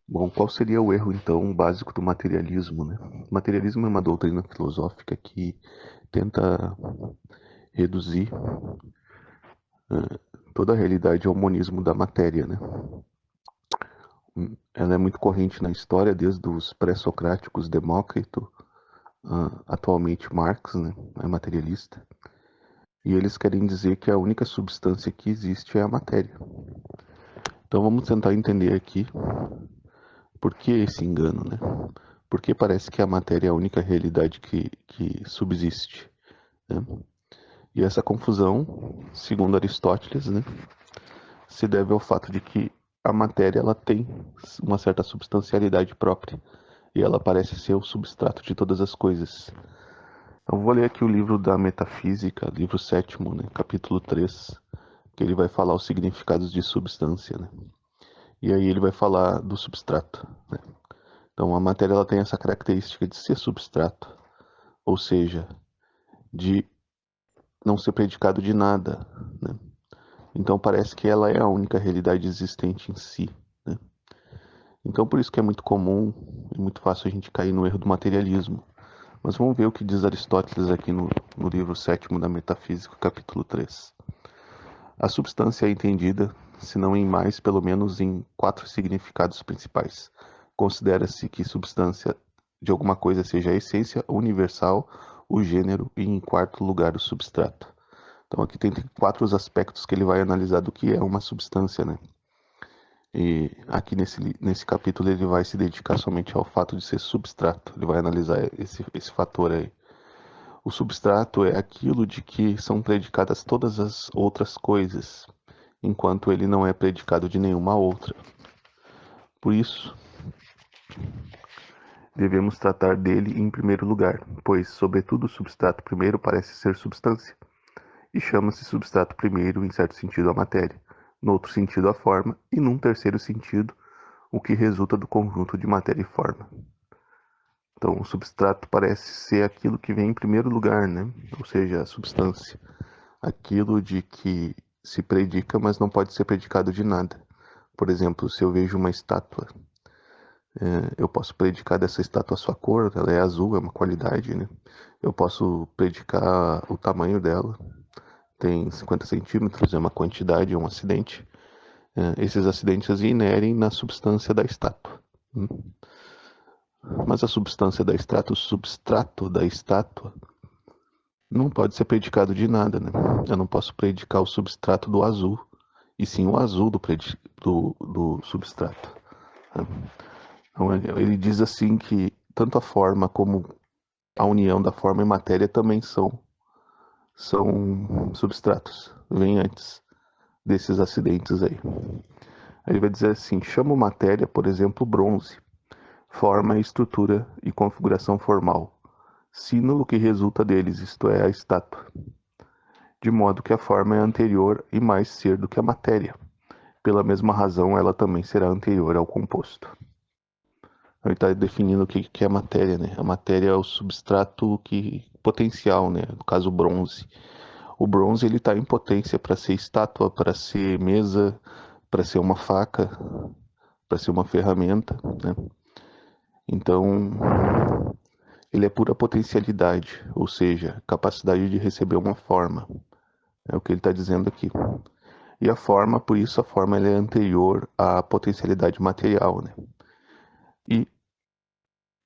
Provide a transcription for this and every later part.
Bom, qual seria o erro, então, básico do materialismo, né? O materialismo é uma doutrina filosófica que tenta reduzir toda a realidade ao monismo da matéria, né? Ela é muito corrente na história, desde os pré-socráticos Demócrito, atualmente Marx, né? É materialista. E eles querem dizer que a única substância que existe é a matéria. Então vamos tentar entender aqui por que esse engano, né? Porque parece que a matéria é a única realidade que subsiste, né? E essa confusão, segundo Aristóteles, né, se deve ao fato de que a matéria ela tem uma certa substancialidade própria e ela parece ser o substrato de todas as coisas. Então vou ler aqui o livro da Metafísica, livro sétimo, né, capítulo 3, que ele vai falar os significados de substância, né? E aí ele vai falar do substrato, né? Então a matéria ela tem essa característica de ser substrato, ou seja, de não ser predicado de nada, né? Então parece que ela é a única realidade existente em si, né? Então por isso que é muito comum e muito fácil a gente cair no erro do materialismo. Mas vamos ver o que diz Aristóteles aqui no livro sétimo da Metafísica, capítulo 3. A substância é entendida, se não em mais, pelo menos em quatro significados principais. Considera-se que substância de alguma coisa seja a essência universal, o gênero e, em quarto lugar, o substrato. Então aqui tem quatro aspectos que ele vai analisar do que é uma substância, né? E aqui nesse capítulo ele vai se dedicar somente ao fato de ser substrato. Ele vai analisar esse fator aí. O substrato é aquilo de que são predicadas todas as outras coisas, enquanto ele não é predicado de nenhuma outra. Por isso, devemos tratar dele em primeiro lugar, pois, sobretudo, o substrato primeiro parece ser substância, e chama-se substrato primeiro, em certo sentido, a matéria, no outro sentido, a forma, e num terceiro sentido, o que resulta do conjunto de matéria e forma. Então, o substrato parece ser aquilo que vem em primeiro lugar, né? Ou seja, a substância. Aquilo de que se predica, mas não pode ser predicado de nada. Por exemplo, se eu vejo uma estátua, eu posso predicar dessa estátua a sua cor, ela é azul, é uma qualidade, né? Eu posso predicar o tamanho dela, tem 50 centímetros, é uma quantidade, é um acidente. Esses acidentes inerem na substância da estátua. Hum. Mas a substância da estátua, o substrato da estátua, não pode ser predicado de nada, né? Eu não posso predicar o substrato do azul, e sim o azul do substrato, né? Então, ele diz assim que tanto a forma como a união da forma e matéria também são substratos, vem antes desses acidentes aí. Aí ele vai dizer assim, chamo matéria, por exemplo, bronze, forma, estrutura e configuração formal, símbolo que resulta deles, isto é, a estátua, de modo que a forma é anterior e mais ser do que a matéria. Pela mesma razão, ela também será anterior ao composto. Ele está definindo o que é a matéria, né? A matéria é o substrato potencial, né? No caso, o bronze. O bronze ele está em potência para ser estátua, para ser mesa, para ser uma faca, para ser uma ferramenta, né? Então, ele é pura potencialidade, ou seja, capacidade de receber uma forma. É o que ele está dizendo aqui. E a forma, por isso, a forma ela é anterior à potencialidade material, né? E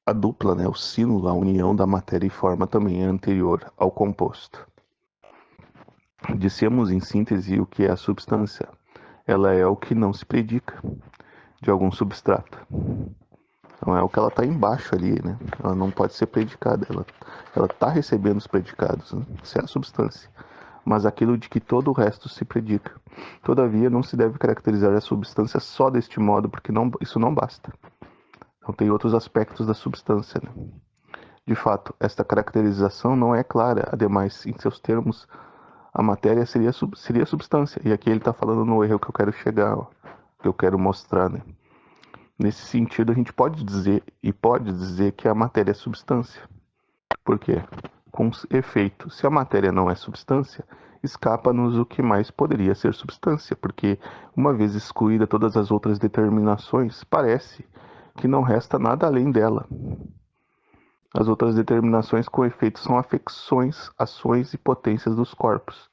a dupla, né, o símbolo, a união da matéria e forma também é anterior ao composto. Dissemos em síntese o que é a substância. Ela é o que não se predica de algum substrato. Então é o que ela está embaixo ali, né? Ela não pode ser predicada. Ela está recebendo os predicados, né? Isso é a substância. Mas aquilo de que todo o resto se predica. Todavia, não se deve caracterizar a substância só deste modo, porque isso não basta. Então tem outros aspectos da substância, né? De fato, esta caracterização não é clara. Ademais, em seus termos, a matéria seria substância. E aqui ele está falando no erro que eu quero chegar, ó, que eu quero mostrar, né? Nesse sentido, a gente pode dizer que a matéria é substância. Por quê? Com efeito, se a matéria não é substância, escapa-nos o que mais poderia ser substância, porque, uma vez excluída todas as outras determinações, parece que não resta nada além dela. As outras determinações com efeito são afecções, ações e potências dos corpos.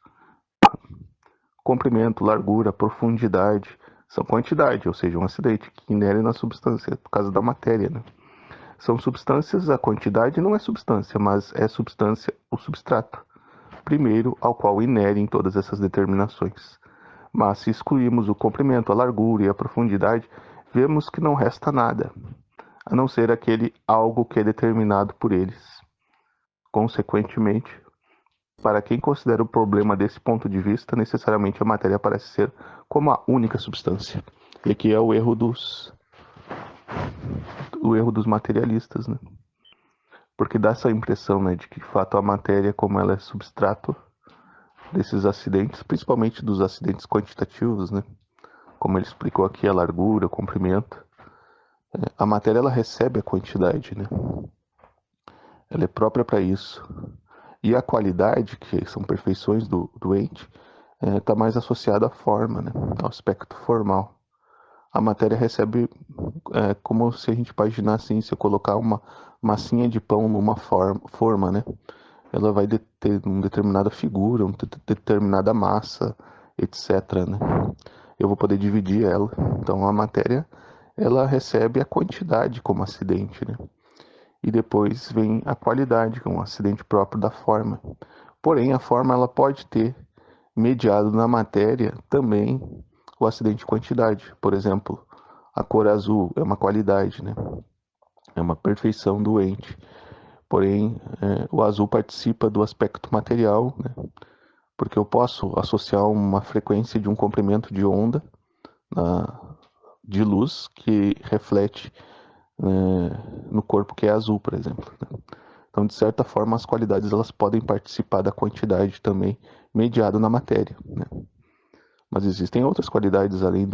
Comprimento, largura, profundidade são quantidade, ou seja, um acidente que inere na substância, por causa da matéria, né? São substâncias, a quantidade não é substância, mas é substância o substrato, primeiro ao qual inerem todas essas determinações. Mas se excluirmos o comprimento, a largura e a profundidade, vemos que não resta nada, a não ser aquele algo que é determinado por eles. Consequentemente, para quem considera o problema desse ponto de vista, necessariamente a matéria parece ser como a única substância. E aqui é o erro dos materialistas, né? Porque dá essa impressão, né, de que de fato a matéria, como ela é substrato desses acidentes, principalmente dos acidentes quantitativos, né? Como ele explicou aqui, a largura, o comprimento. A matéria, ela recebe a quantidade, né? Ela é própria para isso. E a qualidade, que são perfeições do ente, está mais associada à forma, né? Ao aspecto formal. A matéria recebe, como se a gente imaginar assim, se eu colocar uma massinha de pão numa forma, né? Ela vai ter uma determinada figura, uma determinada massa, etc, né? Eu vou poder dividir ela. Então a matéria, ela recebe a quantidade como acidente, né? E depois vem a qualidade, que é um acidente próprio da forma. Porém, a forma, ela pode ter mediado na matéria também o acidente de quantidade. Por exemplo, a cor azul é uma qualidade, né? É uma perfeição do ente. Porém, o azul participa do aspecto material, né? Porque eu posso associar uma frequência de um comprimento de onda de luz que reflete no corpo que é azul, por exemplo, né? Então, de certa forma, as qualidades elas podem participar da quantidade também, mediado na matéria, né? Mas existem outras qualidades além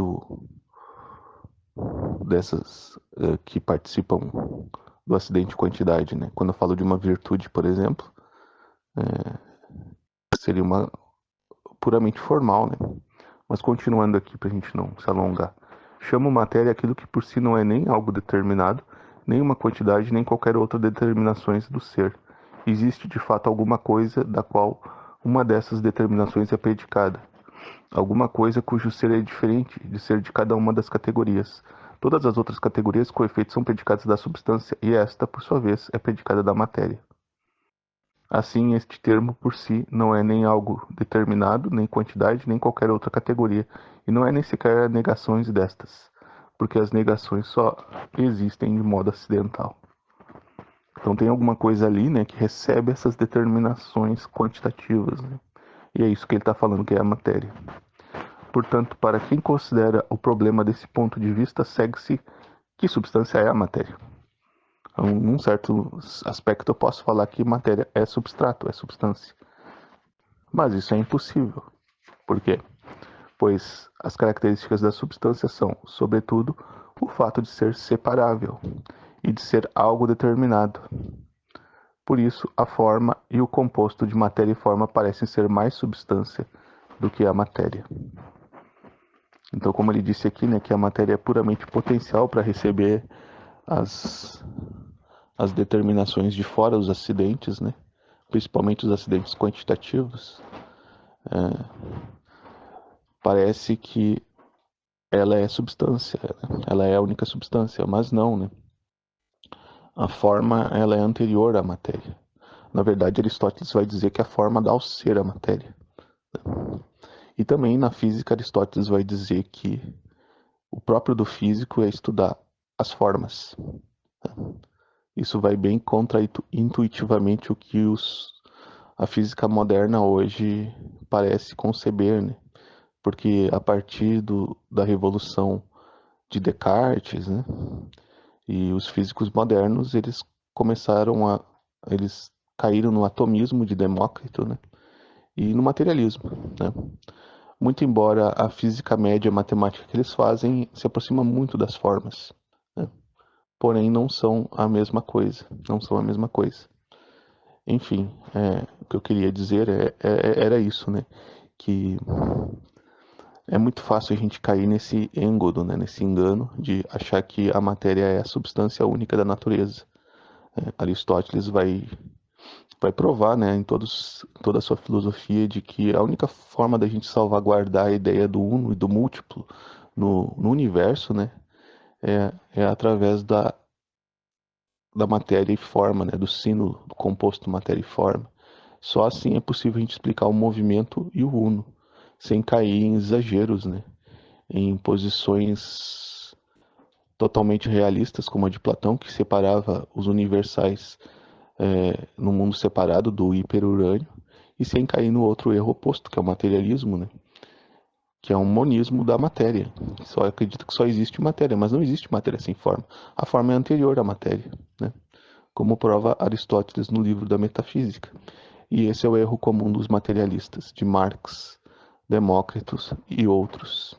dessas que participam do acidente de quantidade, né? Quando eu falo de uma virtude, por exemplo, seria uma puramente formal, né? Mas continuando aqui para a gente não se alongar. Chamo matéria aquilo que por si não é nem algo determinado, nem uma quantidade, nem qualquer outra determinações do ser. Existe de fato alguma coisa da qual uma dessas determinações é predicada. Alguma coisa cujo ser é diferente de ser de cada uma das categorias. Todas as outras categorias com efeito são predicadas da substância, e esta, por sua vez, é predicada da matéria. Assim, este termo por si não é nem algo determinado, nem quantidade, nem qualquer outra categoria, e não é nem sequer negações destas, porque as negações só existem de modo acidental. Então tem alguma coisa ali, né, que recebe essas determinações quantitativas, né? E é isso que ele está falando, que é a matéria. Portanto, para quem considera o problema desse ponto de vista, segue-se que substância é a matéria. Então, num certo aspecto, eu posso falar que matéria é substrato, é substância. Mas isso é impossível. Por quê? Pois as características da substância são, sobretudo, o fato de ser separável e de ser algo determinado. Por isso, a forma e o composto de matéria e forma parecem ser mais substância do que a matéria. Então, como ele disse aqui, né, que a matéria é puramente potencial para receber as, as determinações de fora, os acidentes, né, principalmente os acidentes quantitativos, parece que ela é substância, né? Ela é a única substância, mas não, né? A forma, ela é anterior à matéria. Na verdade, Aristóteles vai dizer que a forma dá ao ser a matéria. E também na física, Aristóteles vai dizer que o próprio do físico é estudar as formas. Isso vai bem contra-intuitivamente o que a física moderna hoje parece conceber, né? Porque a partir da revolução de Descartes, né? E os físicos modernos, eles caíram no atomismo de Demócrito, né? E no materialismo, né? Muito embora a física média e a matemática que eles fazem se aproxima muito das formas, né? Porém não são a mesma coisa, não são a mesma coisa. Enfim, o que eu queria dizer era isso, né? Que É muito fácil a gente cair nesse engodo, né, nesse engano de achar que a matéria é a substância única da natureza. Aristóteles vai provar, né, em toda a sua filosofia de que a única forma da gente salvaguardar a ideia do uno e do múltiplo no universo, né, é através da matéria e forma, né, do sino do composto matéria e forma. Só assim é possível a gente explicar o movimento e o uno, sem cair em exageros, né, em posições totalmente realistas, como a de Platão, que separava os universais no mundo separado do hiperurânio, e sem cair no outro erro oposto, que é o materialismo, né? Que é um monismo da matéria. Só acredita que só existe matéria, mas não existe matéria sem forma. A forma é anterior à matéria, né? Como prova Aristóteles no livro da Metafísica. E esse é o erro comum dos materialistas, de Marx, Demócritos e outros.